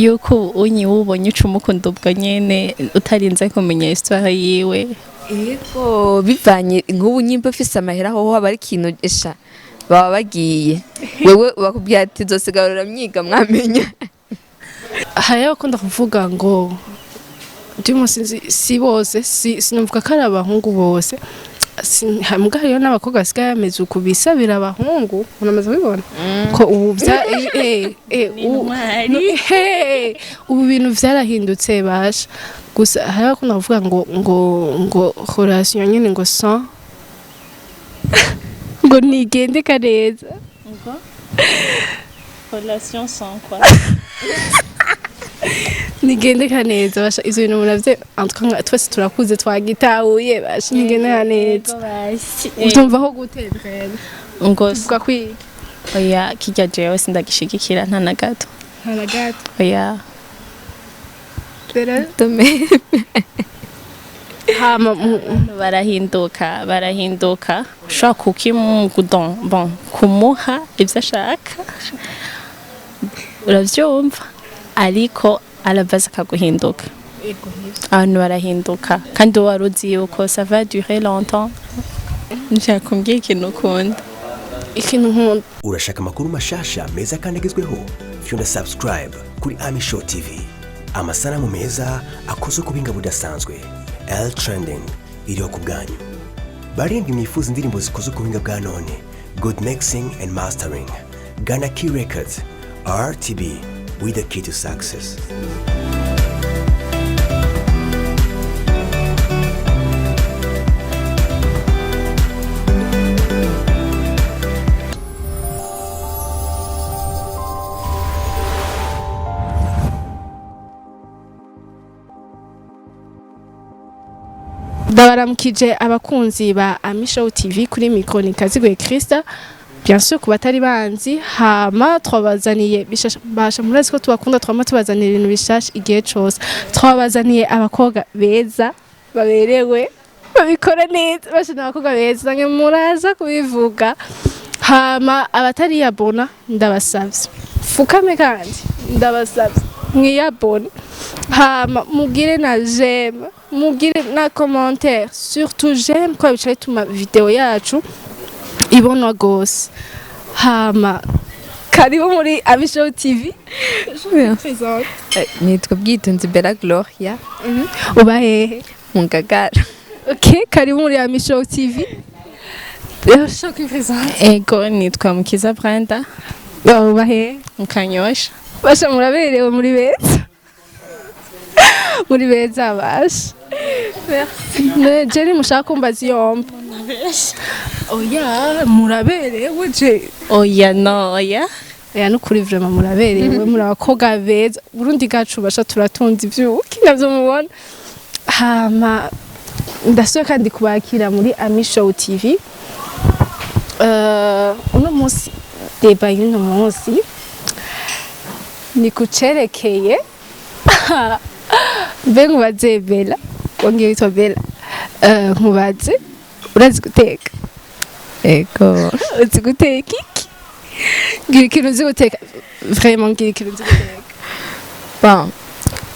yuko unyiwubonye ucumukunda ubwo nyene utarinze kumenya histoire yiwe. Yego bivanye nk'ubu nyimba ufise amahera ho haba ari ikintu esha baba bagiye wewe bakubwira ati zosigarura myiga mwamenya. Hari abakunda kuvuga ngo ndimo si bose sinumvuga ko ari abahungu bose hamwe hariyo n'abakobwa basigaye bameze uku bisabira abahungu unamaze kubibona ko ubu ubu bintu vyarahindutse basha gusa hari abakunda kuvuga ngo relation nyene ngo sans ngo nigendeka neza Relation sans quoi? nigendeka neza basha izo bintu muravye antwa twese turakuze twagitahuye basha nigendeka neza utumvaho gutembera Ngo uvuga kwiga oya kijya jewe sindagishigikira nta na gato. Oya. Pero Tome hama barahinduka ushaka kukimugudon bon kumuha ivyo ashaka uravyumva ariko arabaza akaguhinduka. Abantu barahinduka kandi wari uzi yuko ça va durer longtemps. Nshaka kumbwira ikintu ukunda. ikintu nkunda Urashaka amakuru mashasha meza kandi agezweho? Fyunda subscribe kuri Ami Show TV. Amasanamu meza akozwe ku binga budasanzwe. L Trending iriho ku bwanyu. Barindwi mwifuza indirimbo zikozwe ku binga bwa none. Good mixing and mastering. Ghana Key Records. RTB with the key to success. ndabaramukije abakunzi ba Ami Show TV kuri micro ni Kazigwe Krista bien sûr ku batari banzi hama twabazaniye basha murazi ko tubakunda twama tubazanira ibintu bishasha igihe cyose twabazaniye abakobwa beza baberewe babikora neza basha n'abakobwa beza nange muraza kubivuga hama abatari yabona ndabasavye fukame kandi ndabasavye mwiyabona hama mugire na j'aime mugire na commentaire surtout j'aime kwa bicaye tuma video yacu ibonwa gose hama karibu muri Ami Show TV. nitwa Bwitonzi Bella Gloria uba hehe mu Ngagara. okay karibu muri Ami Show TV. Show qui présente Ego nitwa Mukiza Brenda uba hehe mukanyosha. basha muraberewe muri beza muri beza basha jeri mushaka kumbaza yomba oya muraberewe je Oya no oya. oya nukuri vraiment muraberewe muri abakobwa beza Burundi gacu basha turatunze ivyuki navyo mubona hama ndasuye kandi kubakira muri Ami Show TV. Uno munsi deba y'uno munsi ni kucerekeye mbe nkubaze Bella wongeye witwa Bella nkubaze urazi guteka? Ego uzi guteka iki? ngira ikintu uzi guteka vraiment ngira ikintu uzi guteka bon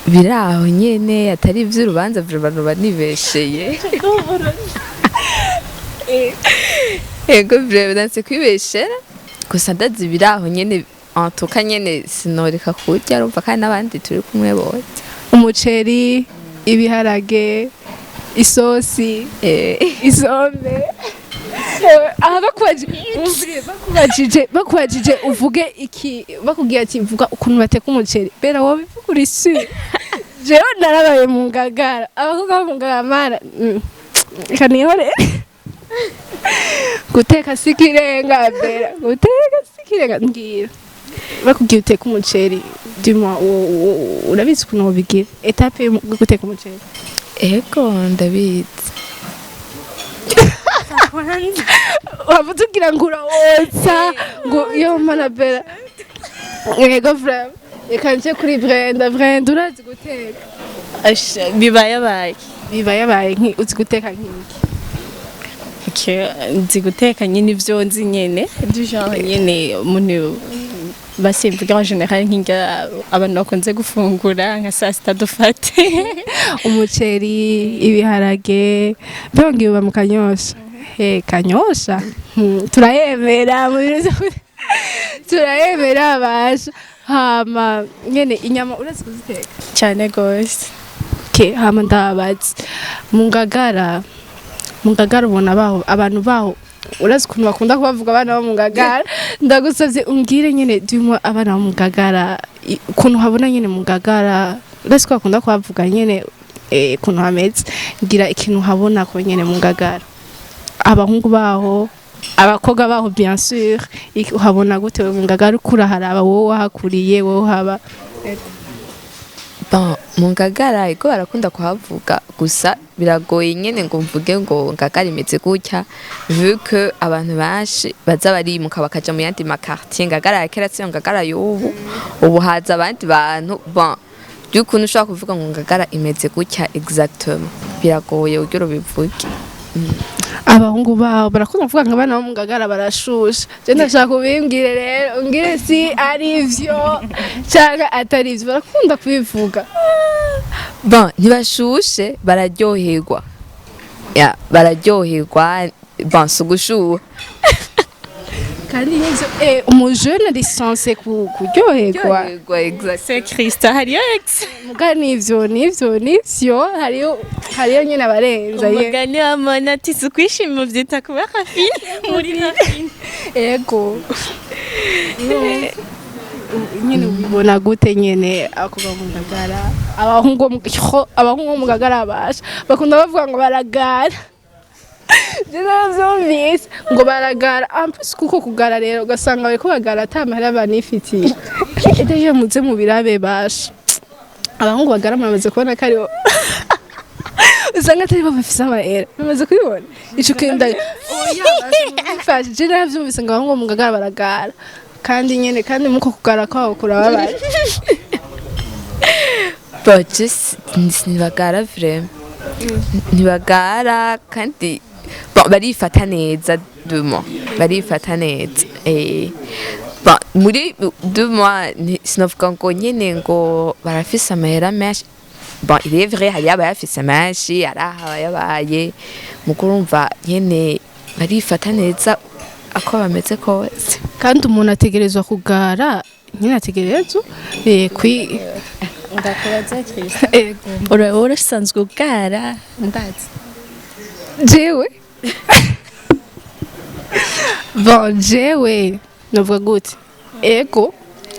biraho nyene atari ivy'urubanza abantu banibesheye. Ego vraiment kwibeshera gusa ndazi biraho nyene antuka nyene sinoreka kurya urumva kandi n'abandi turi kumwe bose. umuceri ibiharage isosi isombe aha bakubajije uvuge iki bakubwira ati vuga ukuntu bateka umuceri Bella wowe bivuga uri su jewe narabaye mu Ngagara abakobwa bo mu Ngagara kanihore guteka sikirenga Bella guteka sikirenga ngira bakubwira uteka umuceri dimo urabizi ukuntu wobigira etape yo guteka umuceri? Ego ndabizi. waba tugira ngo urawotsa ngo iyo mana Bella. Ego vraiment reka nje kuri Brenda urazi guteka? Bibaye uzi guteka nk'iki? nzi guteka nyine ivyo nzi nyene du genre nyene umuntu basi mvuga en general nk'inga abantu bakunze gufungura nka saa sita dufate umuceri ibiharage byongiye mu kanyosha kanyosha turayemera mu bintu turayemera basha hama nyene inyama urazi kuziteka cyane gose. hama ndabazi mu ngagara ubona baho abantu baho urazi ukuntu bakunda kubavuga abana bo mu ngagara ndagusavye umbwire nyene dumwe abana bo mu ngagara ukuntu habona nyene mu ngagara urazi ko bakunda kubavuga nyene ukuntu hameze ngira ikintu habona ko nyene mu ngagara abahungu baho abakobwa baho bien sûr uhabona gute mu ngagara ukura haraba wowe wahakuriye wowe haba mu ngagara iko barakunda kuhavuga gusa biragoye nyene ngo mvuge ngo ngagara imeze gutya vu que abantu benshi baza barimuka bakaja mu yandi makartier ngagara ya kera siyo ngagara ubu haza abandi bantu by'ukuntu ushobora kuvuga ngo ngagara imeze gutya exactement biragoye ugira ubivuge. Abahungu baho barakunda kuvuga ngo abana bo mu ngagara barashusha je ndashaka kubimbwire rero ungire si ari ivyo cyangwa atari ivyo barakunda kubivuga ntibashushe bararyoherwa sugushuha kandi nivyo umujene lisanse kuryoherwa C'est Christa hariyo ex muga nivyo hariyo nyene abarenza umugani wa mona ati sukwishima vyita kuba rafine muri rafine ego nyene ubibona gute nyene akuba mu ngagara abahungu bo mu ngagara basha bakunda bavuga ngo baragara vyumvise ngo baragara ampus kuko kugara rero ugasanga bariko bagara atamahera banifitiye edeje muze mu birabe basha abahungu bagara bamaze kubona ko aribo usanga atari bo bafise amahera bamaze kubibona ico kinda fashe je navyumvise ngo abahungu mu ngagara baragara kandi nyene kandi muko kugara kwabo kurababaye ntibagara vraiment ntibagara kandi barifata neza barifata neza muri 2 mois sinovuga ngo nyene ngo barafise amahera menshi il est vrai hari abayafise menshi araha yabaye mukurumva nyene barifata neza ako bameze kose kandi umuntu ategerezwa kugara nyine ategerezwa ndakubaza Christa urasanzwe ugara ndazi jewe jewe novuga gute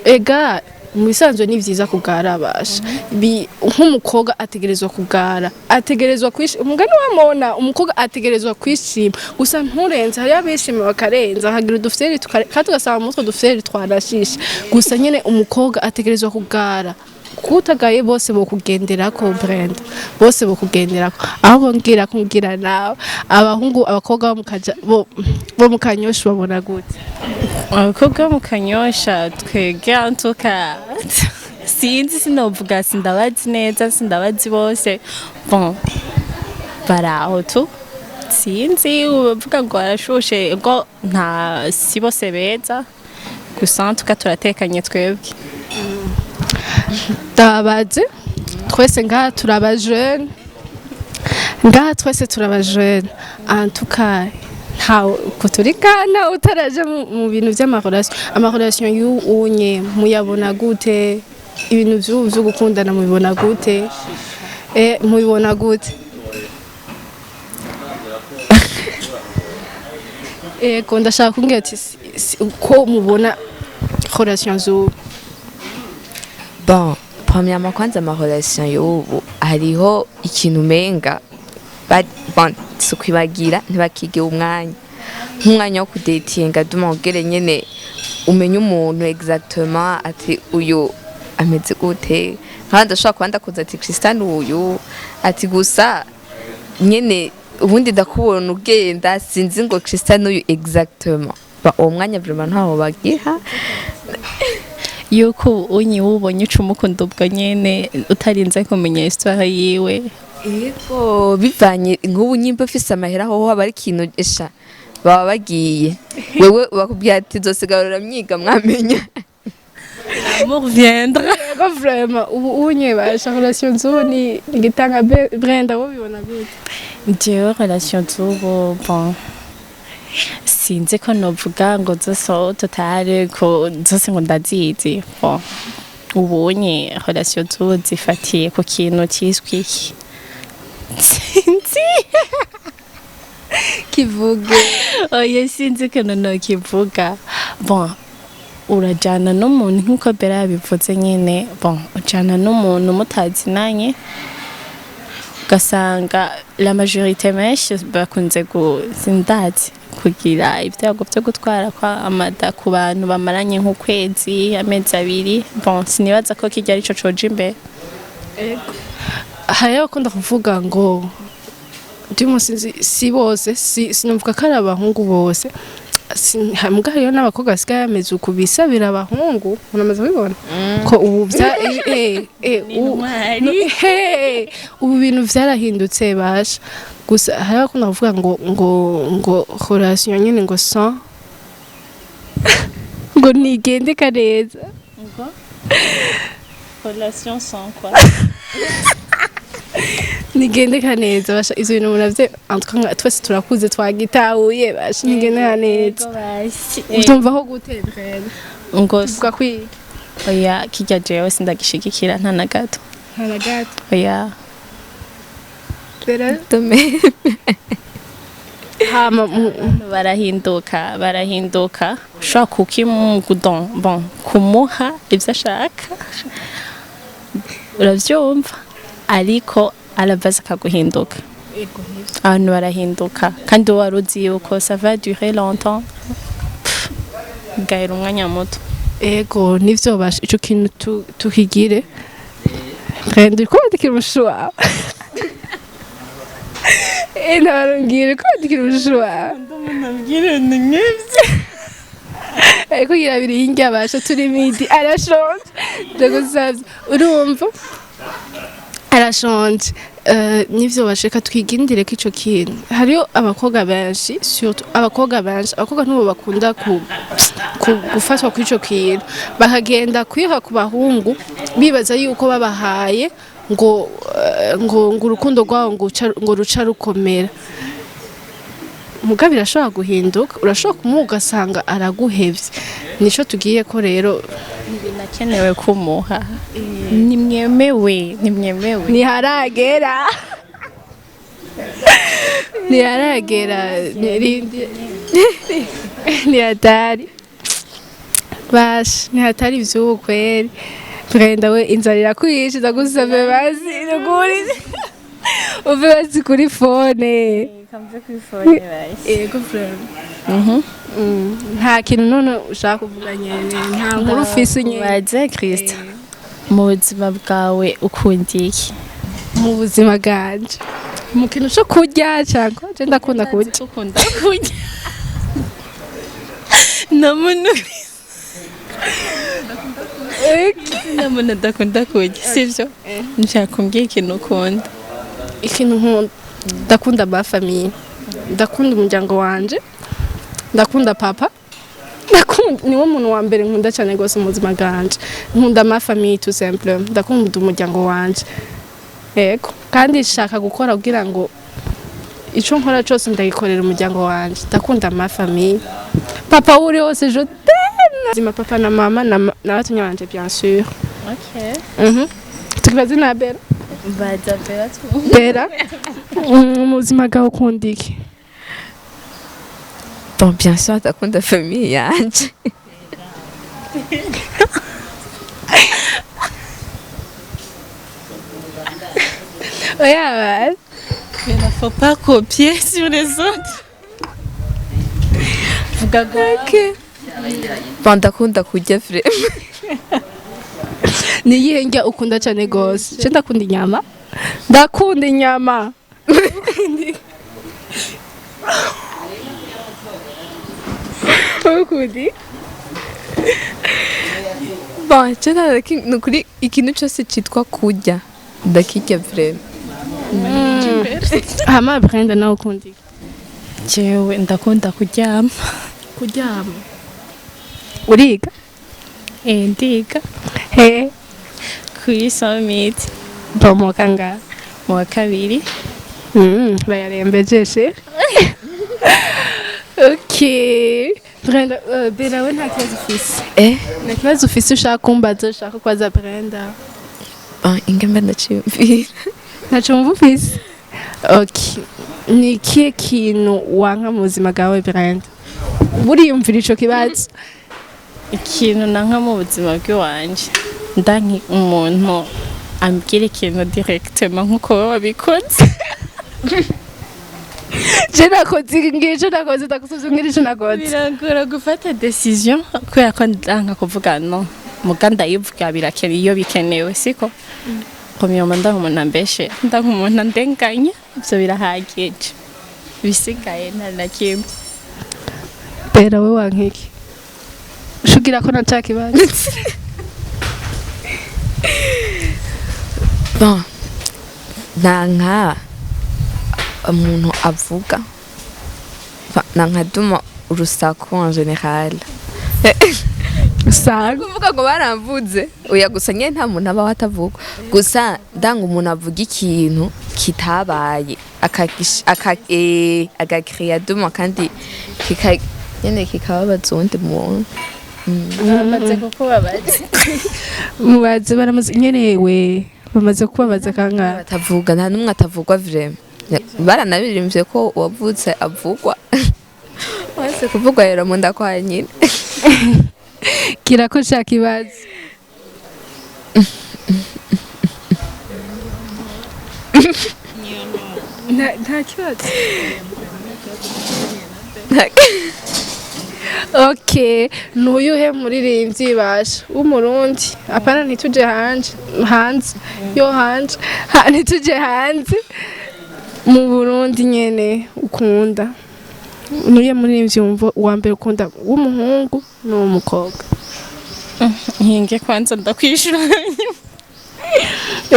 ega mu bisanzwe ni vyiza kugara basha nk'umukobwa ategerezwa kugara ategerezwa kwishima umugani wamona umukobwa ategerezwa kwishima gusa nturenze hari abishima bakarenza hagira uduferi kandi ugasaba mu mutwe duferi twarashisha gusa nyene umukobwa ategerezwa kugara kutagaye bose bokugenderako Brenda bose bokugenderako aho bongira kumbwira nawe abahungu abakobwa bo mu kanyosha babona gute abakobwa mu kanyosha twege antuka sinzi sinovuga sindabazi neza sindabazi bose baraho tu sinzi uvuga ngo arashushe ngo nta si bose beza gusa antuka turatekanye twebwe ndabaze twese ngaha turaba jeune antuka kuturikana utaraje mu bintu vy'amarelation y'unye muyabona gute ibintu vyo gukundana mubibona gute mubibona gute ko ndashaka kumbwira ati ko mubona relation zo premièrement kwanza amarelation y'ubu hariho ikintu umenga sukwibagira ntibakige nk'umwanya wo kudatinga dumongere nyene umenye umuntu exactement ati uyu ameze gute kandi ashobora kuba ndakuza ati Christian uyu ati gusa nyene ubundi ndakubona ugenda sinzi ngo Christian uyu exactement uwo mwanya vraiment ntaho bagiha yuko ubonye ucumukunda ubwo nyene utarinze kumenya histoire yiwe yego bivanye nk'ubu nyimba ufise amahera aho haba ari ikintu baba bagiye wewe bakubwira ati zosigarura myiga mwamenya l'amour viendra. Ego vraiment ubu unye basha relation z'ubu ni igitanga Brenda wo bibona gute? Jewe relation z'ubu bon sinzi ko novuga ngo zose totale ko zose ngo ndazizi bon ubonye relation z'ubu zifatiye ku kintu kiswi sinzi Kivuge. oya sinzi ko no kivuga bon urajana n'umuntu nk'uko Bella yabivuze nyine bon ujana n'umuntu mutazinanye ugasanga la majorité menshi bakunze gusindazi kugira ibyago byo gutwara kwa amada ku bantu bamaranye nk'ukwezi amezi abiri bon sinibaza ko kijya arico coje imbere. Hariho akunda kuvuga ngo ndimo si bose sinumvuga ko ari abahungu bose mbwa hariho n'abakobwa basigaye bameze uku bisabira abahungu unamaze kubibona ko ubu ubu bintu vyarahindutse basha gusa hariho akunda kuvuga ngo relation nyene ngo sans ngo nigendeka neza Relation sans quoi? nigendeka neza basha izo bintu muravye antwanga twese turakuze twagitahuye basha nigendeka neza utumvaho gutebera ngo uvuga kwiga oya kijya jewe sindagishigikira nta na gato haragata oya bera Tome. hama barahinduka ushobora kukimugudon bon kumuha ibyo ashaka uravyumva ariko arabaza akaguhinduka abantu barahinduka kandi wari uzi yuko ça va durer longtemps gahera umwanya muto ego nivyo basha ico kintu tukigire Brenda uko ndikira umushu wawe narongire ko ndikira umushu wawe ndamubwira nk'ibyo ariko yirabiri y'injya basha turi midi arashonje ndagusavye urumva arashonje nivyo bashaka twigindire ko ico kintu hariyo abakobwa benshi surtout abakobwa ntubo bakunda gufatwa kuri ico kintu bakagenda kwiha ku bahungu bibaza yuko babahaye ngo urukundo rwabo ngo ruca rukomera muga birashobora guhinduka urashobora kumuha ugasanga araguhevye nico tugiye ko rero binakenewe kumuha nimwemewe ntiharagera ntihatari basha ntihatari ivy'ubu kweri Brenda we inzara irakwishe ndagusavye basi nugurize uve basi kuri fone ego Brenda nta kintu none ushaka kuvuga nyene nta nkuru ufise nyene baze Krista mu buzima bwawe ukunda iki mu buzima bwanje mu kintu cyo kurya cyangwa je ndakunda kurya ukunda kurya namuntu namuntu adakunda kurya sivyo nshaka kumbwira ikintu ukunda ikintu nkunda ndakunda ba famille ndakunda umuryango wanje ndakunda papa niwo muntu wa mbere nkunda cyane gose mu buzima bwanje nkunda ma famille tout simple ndakunda umuryango wanje yego kandi nshaka gukora kugira ngo ico nkora cyose ndagikorera umuryango wanje ndakunda ma famille papa uri hose je t'aime zima papa na mama na batunya banje bien sûr tukibaze na Bella baza Bella mu buzima bwawe ukunda iki? Bon, bien sûr, ndakunda famille yanje. Oya, mais il ne faut pas copier sur les autres. Bon, ndakunda kurya vraiment. ni iyihe ndya ukunda cyane gose? Je ndakunda inyama. Ndakunda inyama. Ukudi? Bon, cyane nukuri ikintu cyose cyitwa kurya. Ndakirya vraiment. Hama Brenda nawe ukunda iki? Jewe ndakunda kuryama. Kuryama. Uriga? Ndiga. he kuri summit bomoka nga mu wa kabiri. bayarembejeshe okay Brenda Bella we nta kibazo ufise nta kibazo ufise ushaka kumbaza ushaka kwaza Brenda ingembe ndaciyumvira ntaco wumva ufise okay ni ikihe kintu wanka mu buzima bwawe Brenda buriyumvira ico kibazo Ikintu nanka mu buzima bw'iwanje ndanki umuntu ambwira ikintu directement nkuko wowe wabikoze. je nakoze ngico nakoze ndakusuzuma ngico nakoze Biragora gufata decision kubera ko ndanka kuvuga no muganda yivuga birakera iyo bikenewe siko komiyoma ndanka umuntu ambeshe ndanka umuntu andenganya ivyo birahagije bisigaye nta na kimwe. Bella we wankiki ushugira ko nta kibazo bon nanka umuntu avuga nanka duma urusaku en general usanga kuvuga ngo baramvuze oya gusa nyene nta muntu aba watavuga gusa ndanga umuntu avuga ikintu kitabaye agakriya duma kandi nyene kikababaza uwundi muntu Bamaze kukubabaza. mubaze baramaze nyerewe bamaze kubabaza kanka batavuga nta numwe atavugwa vraiment baranabirimbye ko uwavutse avugwa wese kuvugwa rero mu nda kwa nyine kira ko shaka ibaze nta kibazo okay nuyuhe muririmbyi basha w'umurundi apana ntituje hanze yo hanze ntituje hanze mu Burundi nyene ukunda nuyuhe muririmbyi wumva uwa mbere ukunda w'umuhungu n'uw'umukobwa Nkinge kwanza ndakwishura.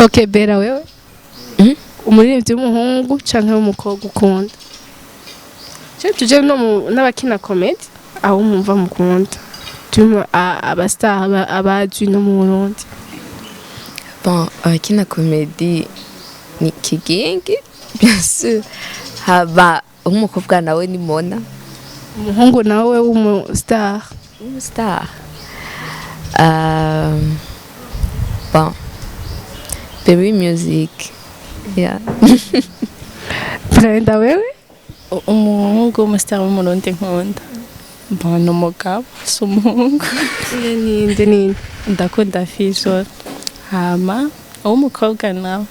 okay Bella wewe umuririmbyi w'umuhungu canke w'umukobwa ukunda cyo tuje no n'abakina comedy aho mwumva mukunda tuma abastar abajwi no mu Burundi bon abakina comedy ni Kigingi bien sûr haba umukobwa nawe ni Mona umuhungu nawe w'umustar bon baby music yeah Brenda wewe Umuhungu w'umustar w'umurundi nkunda. Mbona umugabo si umuhungu. ninde Ndakunda Fisho. Hama uw'umukobwa nawe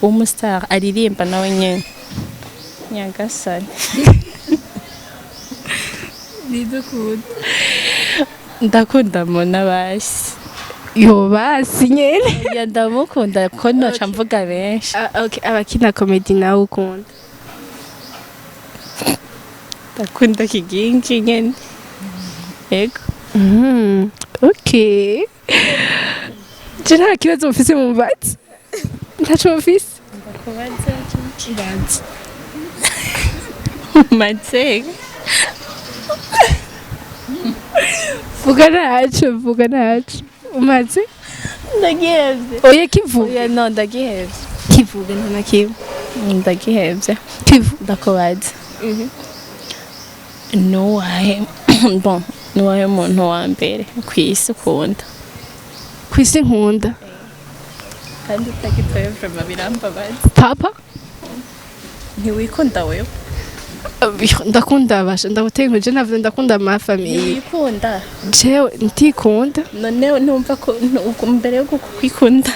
w'umustar aririmba nawe nyene. Nyagasani. Ndakunda Mona basi. yo basi nyene Ya ndamukunda ko noca mvuga benshi. okay abakina comedy nawe ukunda Ndakunda Kigingi nyene. Ego. okay je nta kibazo mufise mu mbatsi ntaco mufise Ndakubaza ikibanza. Mateka. vuga ntaco umaze Ndagihevye. oya kivuga Oya no ndagihevye. kivuga nta na kimwe Ndagihevye. kivuga Ndakubaza. Nuwahe bon nuwahe muntu wa mbere kw'isi ukunda kwisi nkunda kandi utagitoye vraiment birambabaza. papa Ntiwikunda wewe? ndakunda basha ndagutengeje navuze ndakunda ama famille Ntiwikunda? jewe ntikunda None numva ko mbere yo kwikunda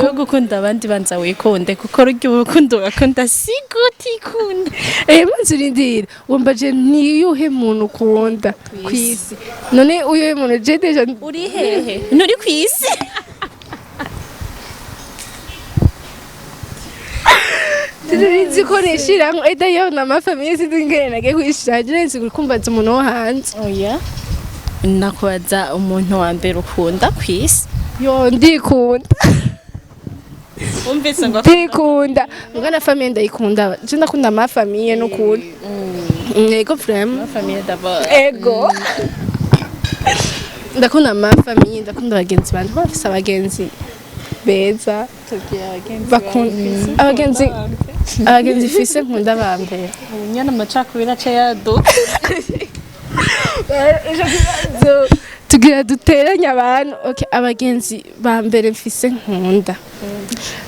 yo gukunda abandi banza wikunde kuko rujya urukundo wakunda sigo utikunda. manzurindira wumvaje niyuhe muntu ukunda kwisi none uyuhe muntu je deja Uri hehe? Nturi kw'isi? Nzi ko nishiramwo edayo nama famille sinzi ngene nage kwishira je nzi kumbaza umuntu wo hanze Oya. Nakubaza umuntu wa mbere ukunda kw'isi. yo ndikunda Umvise ngo ndikunda ngana famille ndayikunda je ndakunda ama famille no kuri yego vraiment famille d'abord. ego ndakunda amafamiye ndakunda abagenzi banje bafise abagenzi beza abagenzi fise nkunda bambere nyana amacakubiri aca yaduka tugira duteranya abantu okay abagenzi bambere mfise nkunda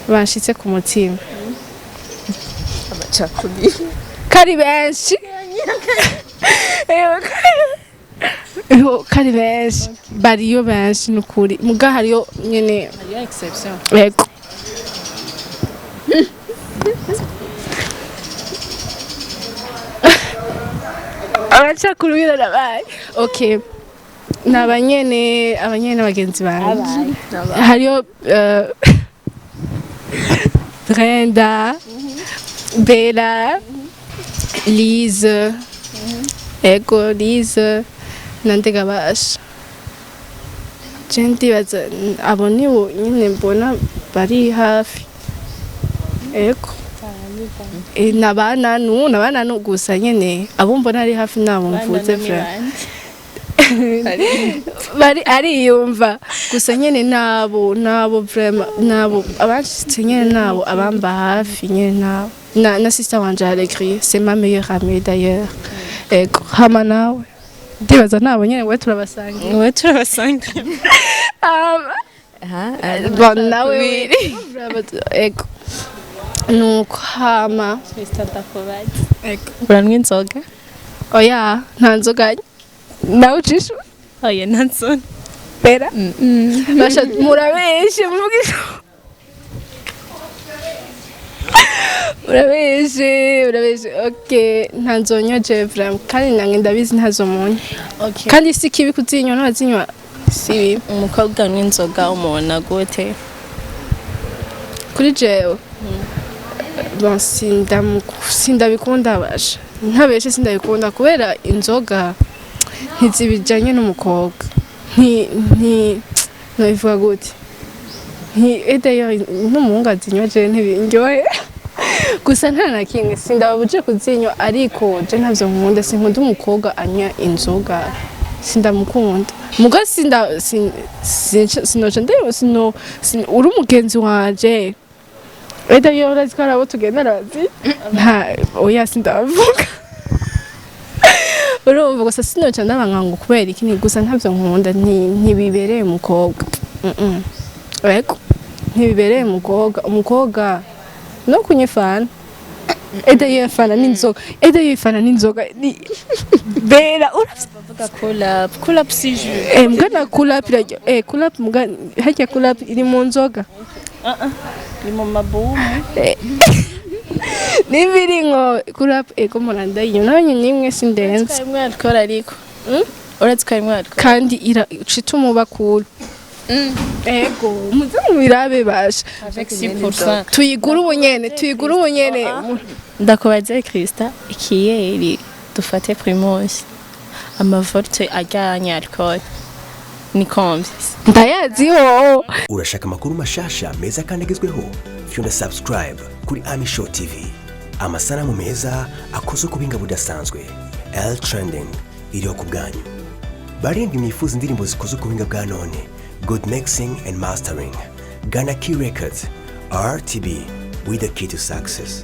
banshitse ku mutima amacakubiri kari benshi kari benshi bariyo benshi nukuri muga hariyo nyene hariyo exception yego abacakubiri nabaye okay abanyene abagenzi banje hariyo Brenda Bella Lise ego Lise nandega basha jendi baza abo nibo nyine mbona bari hafi ego nabana gusa nyene abo mbona ari hafi nabo mvuze vra bari ariyumva gusa nyene nabo vraiment nabo abashitse nyene nabo abamba hafi nyene nabo na sister wanje Alegrie c'est ma meilleure amie d'ailleurs ego hama nawe ndibaza nabo nyene we turabasangiye bon nawe wiri ego nuko hama Sister Dakobazi uranywa inzoga oya nta nzoga nawe ucisha oya nta nzoga pera basha murabeshe muvugisha urabeshe okay nta nzonyo je vraiment kandi nange ndabizi ntazomunya okay kandi si kibi kuzinywa ntazinywa si bibi umukobwa anywa inzoga umubona gute kuri jewe bon sindabikunda basha ntabeshe sindabikunda kubera inzoga ntizibijanye n'umukobwa nobivuga gute edayo n'umuhungu azinywa je ntibindyohe gusa nta na kimwe sindababuje kuzinywa ariko je ntavyo nkunda sinkunda umukobwa anywa inzoga sindamukunda muga sinoca ndeyo uri umugenzi wanje edayo urazi ko ari abo tugendana bazi nta oya sindabavuga urumva gusa sinoca ndabangango kubera iki gusa ntavyo nkunda ntibibereye umukobwa ego ntibibereye umukobwa no kunyifana edayo yifana n'inzoga bera bavuga pull up si jus mbwana pull up mbwa hajya pull up iri mu nzoga ni mu mabumu nibiri ngo pull up ego muranda iyo nayo nimwe sindenze imwe alcool ariko uretse ko imwe alcool kandi icita umubakuru ego muze mubirabe basha avec 6% tuyigura ubunyene ndakubaze Krista ikiyeri dufate primus amavolte ajyanye alcool ni combien ndayazi ho urashaka amakuru mashasha meza kandi agezweho fyunda subscribe kuri Ami Show TV amasanamu meza akoze ku binga budasanzwe L Trending iriho ku bwanyu barindwi mwifuza indirimbo zikoze ku binga bwa none good mixing and mastering Ghana Key Records RTB with the key to success.